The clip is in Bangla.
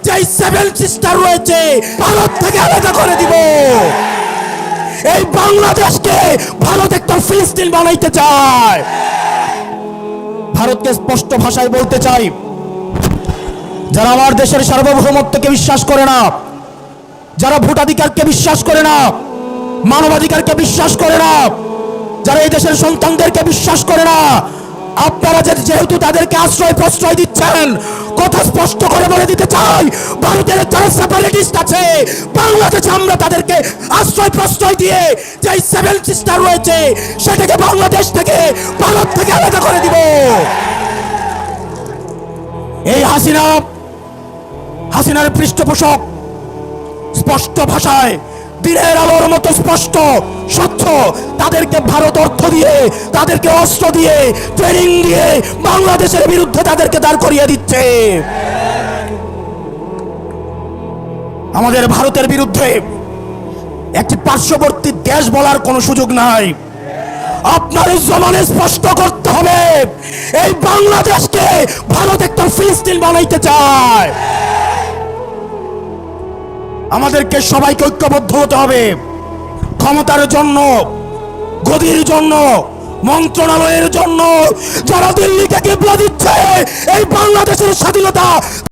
যে সেভেন সিস্টার রয়েছে ভারত থেকে আলাদা করে দিব। এই বাংলাদেশকে ভারত একটা ফিলিস্তিন বানাইতে চায়। ভারতকে স্পষ্ট ভাষায় বলতে চাই, যারা আমার দেশের সার্বভৌমত্বকে বিশ্বাস করে না, যারা ভোটাধিকারকে বিশ্বাস করে না, মানবাধিকারকে বিশ্বাস করে না, যারা এই দেশের সন্তানদেরকে বিশ্বাস করে না, আপনারা যেহেতু তাদেরকে আশ্রয় প্রশ্রয় দিচ্ছেন, কথা স্পষ্ট করে বলে দিতে চাই, ভারতের যারা সেপারেটিস্ট আছে বাংলাদেশে আমরা তাদেরকে আশ্রয় প্রশ্রয় দিয়ে যে সেভেন সিস্টার রয়েছে সেটাকে বাংলাদেশ থেকে ভারত থেকে আলাদা করে দিব। এই হাসিনার পৃষ্ঠপোষক স্পষ্ট ভাষায় দিনের আলোর মতো স্পষ্ট স্বচ্ছ, তাদেরকে ভারত অর্থ দিয়ে, তাদেরকে অস্ত্র দিয়ে, ট্রেনিং দিয়ে বাংলাদেশের বিরুদ্ধে তাদেরকে দাঁড় করিয়ে দিচ্ছে। আমাদের ভারতের বিরুদ্ধে একটি পার্শ্ববর্তী দেশ বলার কোনো সুযোগ নাই। আপনার জমানে স্পষ্ট করতে হবে, এই বাংলাদেশকে ভারত একটা ফিলিস্তিন বানাইতে চায়। আমাদেরকে সবাইকে ঐক্যবদ্ধ হতে হবে। ক্ষমতার জন্য, গদির জন্য, মন্ত্রণালয়ের জন্য যারা দিল্লিকে কিবলা দিচ্ছে, এই বাংলাদেশের স্বাধীনতা